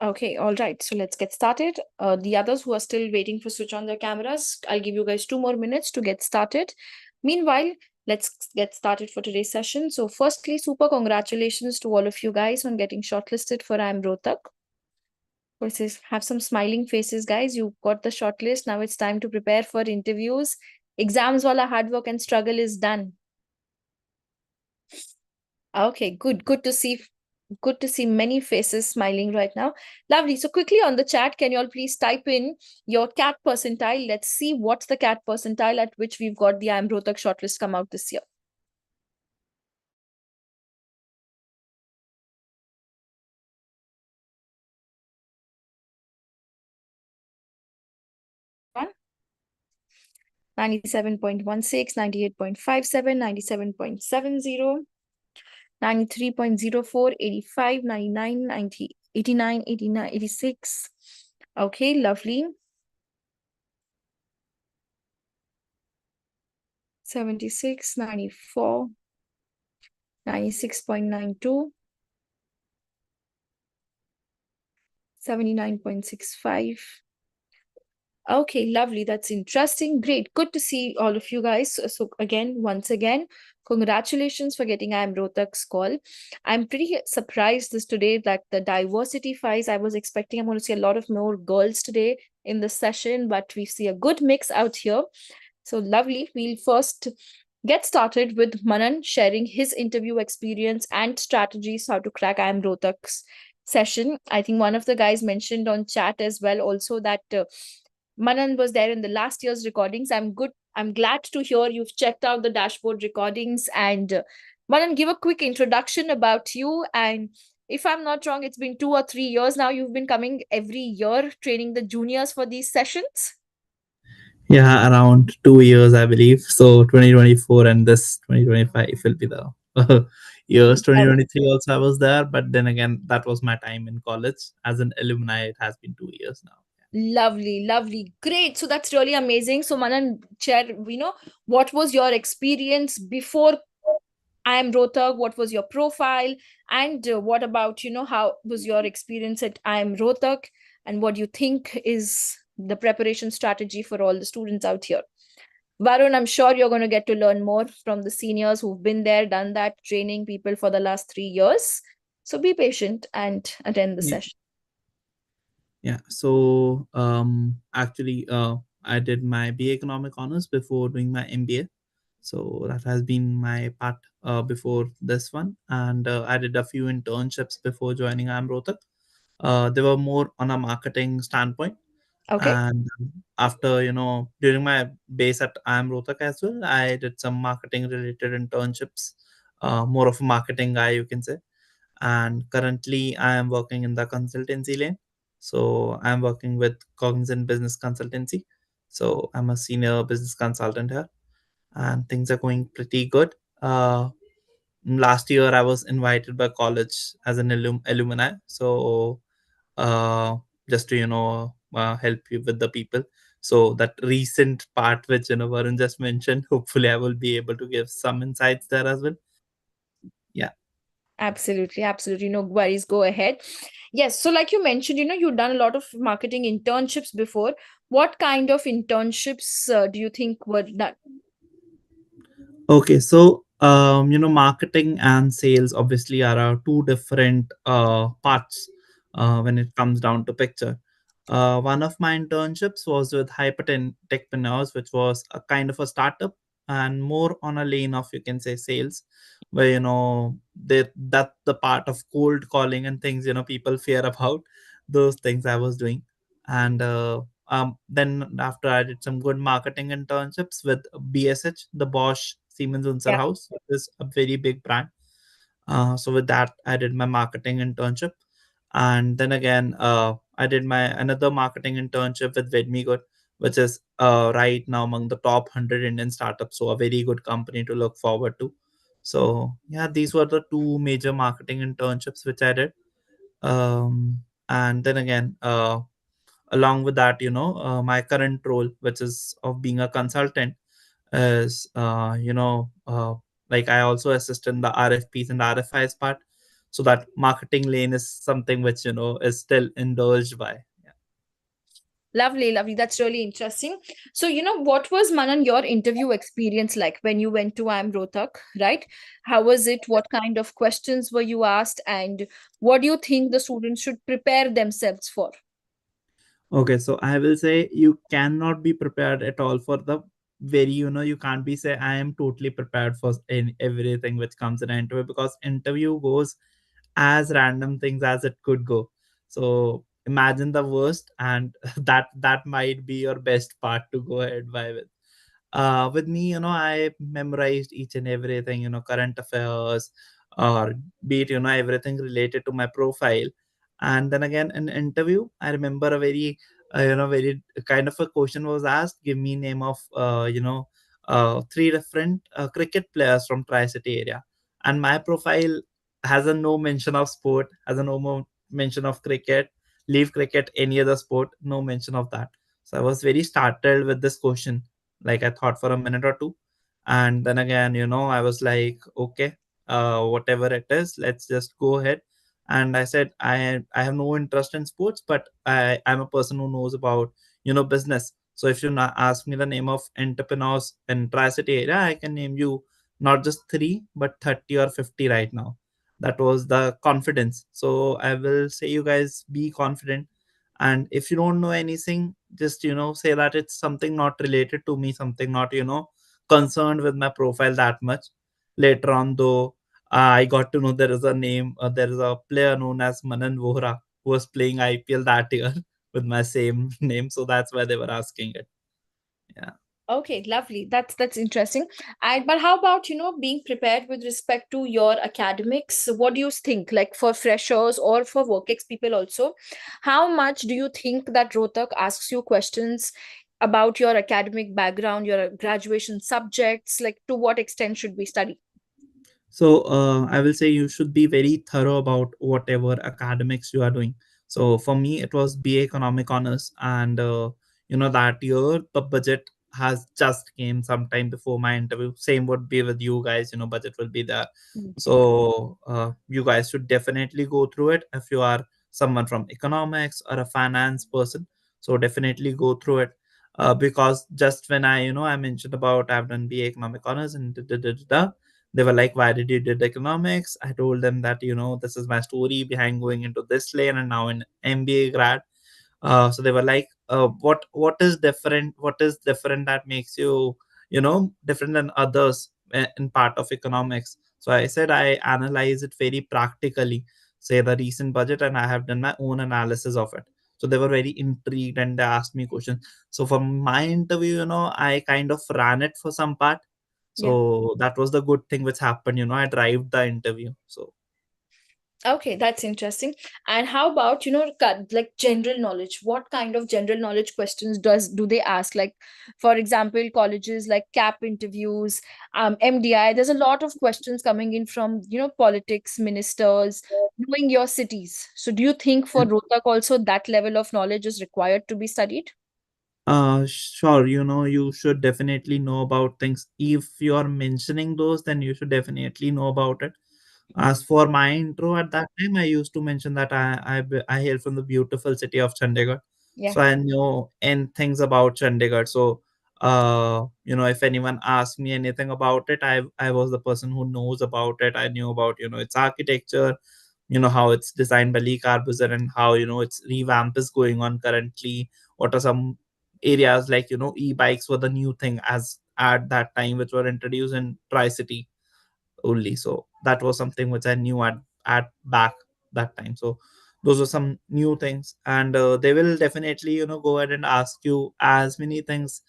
Okay, all right. So let's get started. The others who are still waiting for switch on their cameras, I'll give you guys 2 more minutes to get started. Meanwhile, let's get started for today's session. So firstly, super congratulations to all of you guys on getting shortlisted for IIM Rohtak. Versus have some smiling faces, guys. You got the shortlist. Now it's time to prepare for interviews. Exams wala hard work and struggle is done. Okay, good. Good to see. Good to see many faces smiling right now. Lovely. So quickly on the chat, can you all please type in your CAT percentile? Let's see what's the CAT percentile at which we've got the IIM Rohtak shortlist come out this year. One. 97.16, 98.57, 97.70. 93.04, 85, 99, 90, 89, 89, 86. Okay, lovely. 76, 94, 96.92, 79.65. Okay, lovely. That's interesting. Great. Good to see all of you guys. So again, once again, congratulations for getting IIM Rohtak's call. I'm pretty surprised this today that the diversity files, I was expecting I'm going to see a lot of more girls today in the session, but we see a good mix out here. So lovely. We'll first get started with Manan sharing his interview experience and strategies how to crack IIM Rohtak's session. I think one of the guys mentioned on chat as well also that Manan was there in the last year's recordings. I'm glad to hear you've checked out the dashboard recordings. And Manan, give a quick introduction about you. And if I'm not wrong, it's been 2 or 3 years now. You've been coming every year training the juniors for these sessions. Yeah, around 2 years, I believe. So 2024 and this 2025 will be the years. 2023 also I was there, but then again, that was my time in college. As an alumni, it has been 2 years now. Lovely, lovely. Great. So that's really amazing. So Manan, share, what was your experience before IIM Rohtak? What was your profile? And what about, how was your experience at IIM Rohtak? And what do you think is the preparation strategy for all the students out here? Varun, I'm sure you're going to get to learn more from the seniors who've been there, done that, training people for the last 3 years. So be patient and attend the Yeah. session. Yeah. So actually, I did my BA Economic Honors before doing my MBA. So that has been my part before this one, and I did a few internships before joining IIM Rohtak. They were more on a marketing standpoint. Okay. And after, during my base at IIM Rohtak as well, I did some marketing related internships, more of a marketing guy, you can say. And currently, I am working in the consultancy lane. So I'm working with Cognizant Business Consultancy. So I'm a senior business consultant here, and things are going pretty good. Last year, I was invited by college as an alumni. So just to help you with the people, so that recent part which Varun just mentioned, hopefully I will be able to give some insights there as well. Yeah. Absolutely, absolutely. No worries. Go ahead. Yes. So, like you mentioned, you've done a lot of marketing internships before. What kind of internships do you think were done? Okay, so marketing and sales obviously are two different parts when it comes down to picture. One of my internships was with Hyperten Techpreneurs, which was a kind of a startup and more on a lane of, you can say, sales, where that the part of cold calling and things people fear about. Those things I was doing. And then after I did some good marketing internships with BSH, the Bosch Siemens Unser Yeah. House, which is a very big brand. So with that, I did my marketing internship, and then again, I did my another marketing internship with Vedmigood, which is right now among the top 100 Indian startups. So a very good company to look forward to. So yeah, these were the two major marketing internships which I did. And then again, along with that, my current role, which is of being a consultant, is like I also assist in the RFPs and RFIs part. So that marketing lane is something which is still indulged by. Lovely, lovely. That's really interesting. So, what was Manan your interview experience like when you went to IIM Rohtak, right? How was it? What kind of questions were you asked? And what do you think the students should prepare themselves for? Okay, so I will say you cannot be prepared at all for the very, you can't be say I am totally prepared for everything which comes in an interview, because interview goes as random things as it could go. So imagine the worst, and that might be your best part to go ahead by with me, I memorized each and everything, current affairs, or be it, everything related to my profile. And then again, in interview, I remember a very, very kind of a question was asked. Give me name of, three different cricket players from Tri-City area. And my profile has a no mention of sport, has a mention of cricket, leave cricket, any other sport, no mention of that. So I was very startled with this question. Like, I thought for a minute or two, and then again, I was like, okay, whatever it is, let's just go ahead. And I said, I have no interest in sports, but I'm a person who knows about business. So if you ask me the name of entrepreneurs in Tri-City area, I can name you not just three but 30 or 50 right now. That was the confidence. So I will say, you guys be confident. And if you don't know anything, just say that it's something not related to me, something not concerned with my profile that much. Later on, though, I got to know there is a name, there is a player known as Manan Vohra who was playing IPL that year with my same name, so that's why they were asking it. Yeah. Okay, lovely. That's interesting. And but how about, being prepared with respect to your academics? What do you think, like for freshers or for work people also? How much do you think that Rohtak asks you questions about your academic background, your graduation subjects? Like to what extent should we study? So I will say you should be very thorough about whatever academics you are doing. So for me, it was BA Economic Honors, and that year the budget has just came sometime before my interview. Same would be with you guys. Budget will be there. Mm. So you guys should definitely go through it if you are someone from economics or a finance person. So definitely go through it. Because just when I mentioned about I've done BA Economic Honors and they were like, why did you did economics? I told them that this is my story behind going into this lane and now in MBA grad. So they were like, what is different, that makes you different than others in part of economics? So I said I analyze it very practically, say the recent budget, and I have done my own analysis of it. So they were very intrigued and they asked me questions. So for my interview, I kind of ran it for some part. Yeah. So that was the good thing which happened. I drived the interview. So Okay, that's interesting. And how about, like general knowledge? What kind of general knowledge questions do they ask? Like, for example, colleges like CAP interviews, MDI. There's a lot of questions coming in from, politics, ministers, knowing your cities. So, do you think for Rohtak also that level of knowledge is required to be studied? sure, you should definitely know about things. If you are mentioning those, then you should definitely know about it. As for my intro at that time, I used to mention that I hail from the beautiful city of Chandigarh, Yeah. so I know and things about Chandigarh. So, if anyone asks me anything about it, I was the person who knows about it. I knew about its architecture, how it's designed by Lee Corbusier, and how its revamp is going on currently. What are some areas like e-bikes were the new thing as at that time, which were introduced in Tri-City only. So that was something which I knew at back that time. So those are some new things, and they will definitely go ahead and ask you as many things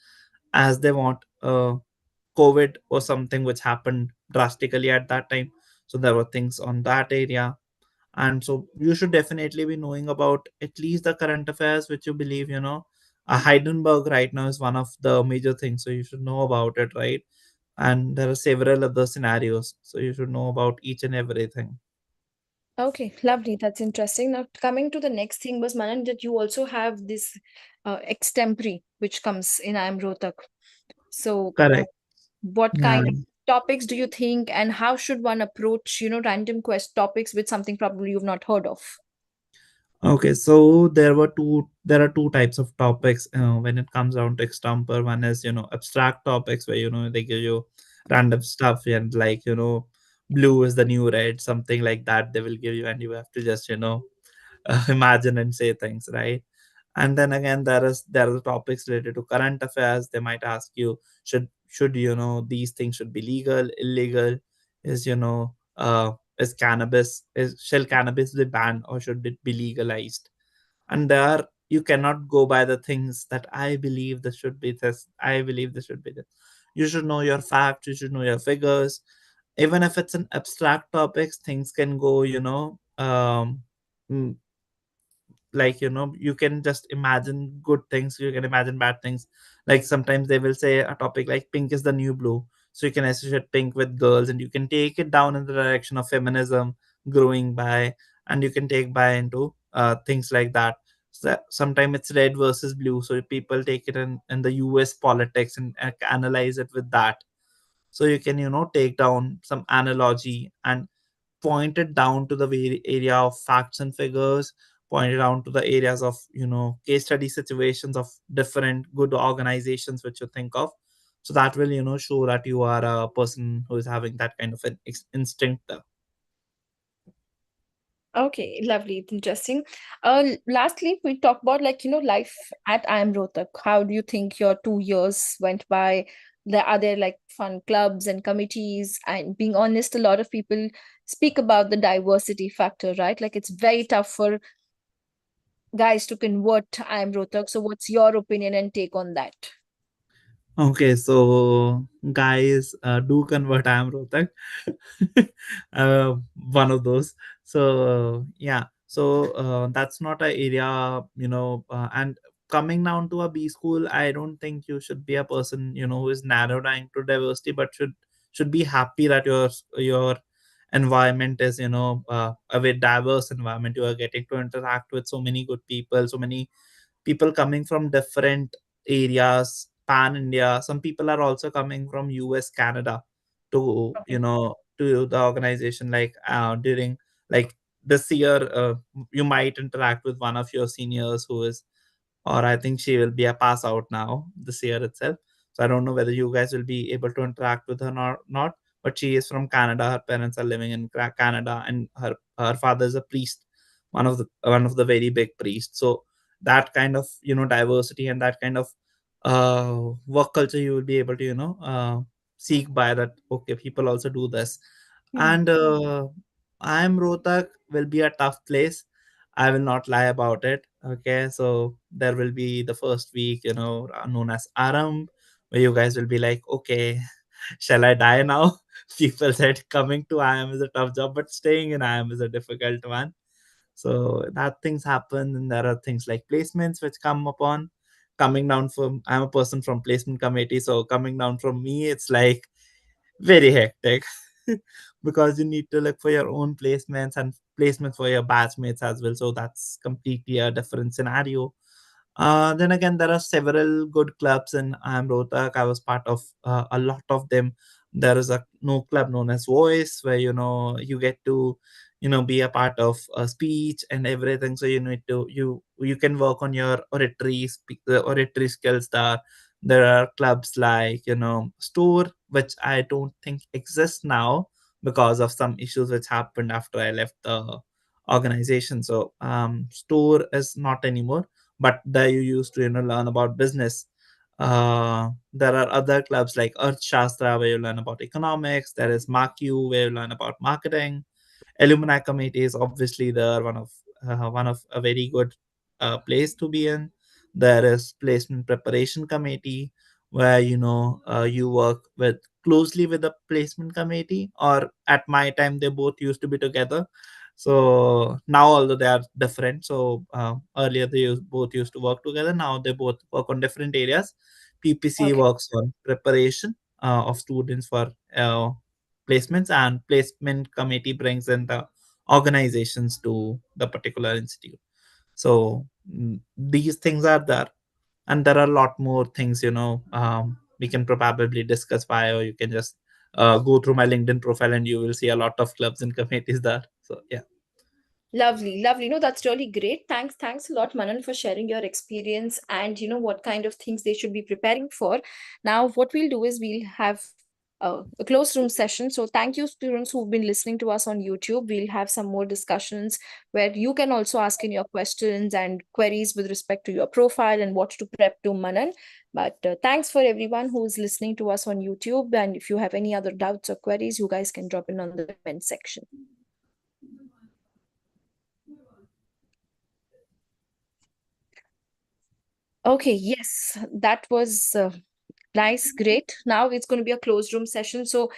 as they want. COVID was something which happened drastically at that time, so there were things on that area. And so you should definitely be knowing about at least the current affairs which you believe. Heidenberg right now is one of the major things, so you should know about it, right? And there are several other scenarios, so you should know about each and everything. Okay, lovely. That's interesting. Now, coming to the next thing was Manan, that you also have this extempore, which comes in IIM Rohtak. So, Correct. what Yeah. kind? topics do you think, and how should one approach, random quest topics with something probably you've not heard of? Okay, so there are two types of topics when it comes down to Extempore. One is, abstract topics where, they give you random stuff and like, blue is the new red, something like that they will give you, and you have to just, imagine and say things, right? And then again, there are topics related to current affairs. They might ask you, should these things should be legal, illegal? Is is cannabis is shall cannabis be banned or should it be legalized? And there you cannot go by the things that I believe this should be this, I believe this should be this. You should know your facts, you should know your figures. Even if it's an abstract topics, things can go, mm, like, you can just imagine good things, you can imagine bad things. Like sometimes they will say a topic like pink is the new blue, so you can associate pink with girls, and you can take it down in the direction of feminism growing by, and you can take by into things like that. So sometimes it's red versus blue, so people take it in the US politics and analyze it with that. So you can, take down some analogy and point it down to the area of facts and figures, point it down to the areas of, case study situations of different good organizations which you think of. So that will, show that you are a person who is having that kind of an instinct there. Okay, lovely. It's interesting. Lastly, we talk about like, life at IIM Rohtak. How do you think your 2 years went by? Are there like fun clubs and committees? And being honest, a lot of people speak about the diversity factor, right? Like it's very tough for guys to convert to IIM Rohtak. So what's your opinion and take on that? Okay, so guys, do convert. I am Rohtak. One of those. So yeah, so that's not a area, and coming down to a B school, I don't think you should be a person, who is narrowing to diversity, but should be happy that your environment is, a very diverse environment. You are getting to interact with so many good people, so many people coming from different areas, pan India. Some people are also coming from US, Canada to, Okay. to the organization. Like during like this year, you might interact with one of your seniors who is, or I think she will be a pass out now this year itself. So I don't know whether you guys will be able to interact with her or not. But she is from Canada. Her parents are living in Canada, and her father is a priest, one of the very big priests. So that kind of, diversity and that kind of work culture you will be able to, seek by that. Okay, people also do this, Hmm. and I am Rohtak will be a tough place. I will not lie about it. Okay, so there will be the first week, known as Aram, where you guys will be like, okay, shall I die now? People said coming to IIM is a tough job, but staying in IIM is a difficult one. So that things happen, and there are things like placements which come upon. Coming down from, I'm a person from placement committee, so coming down from me, it's like very hectic because you need to look for your own placements and placements for your batchmates as well. So that's completely a different scenario. Then again, there are several good clubs in IIM Rohtak. I was part of a lot of them. There is a no club known as Voice, where you get to be a part of a speech and everything. So you need to you can work on your oratory skills. There are clubs like Store, which I don't think exists now because of some issues which happened after I left the organization. So Store is not anymore, but there you used to learn about business. There are other clubs like Earth Shastra where you learn about economics. There is MarQ where you learn about marketing. Alumni committee is obviously there, one of a very good place to be in. There is placement preparation committee where you work with closely with the placement committee, or at my time they both used to be together. So now, although they are different, so earlier both used to work together. Now they both work on different areas. PPC Okay. works on preparation of students for placements, and placement committee brings in the organizations to the particular institute. So these things are there, and there are a lot more things we can probably discuss by, or you can just go through my LinkedIn profile and you will see a lot of clubs and committees there. So yeah. Lovely, lovely. No, that's really great. Thanks a lot, Manan, for sharing your experience and what kind of things they should be preparing for. Now, what we'll do is we'll have a closed room session. So thank you, students who've been listening to us on YouTube. We'll have some more discussions where you can also ask in your questions and queries with respect to your profile and what to prep to, Manan. But thanks for everyone who's listening to us on YouTube. And if you have any other doubts or queries, you guys can drop in on the comment section. Okay, yes, that was nice, great. Now it's going to be a closed room session. So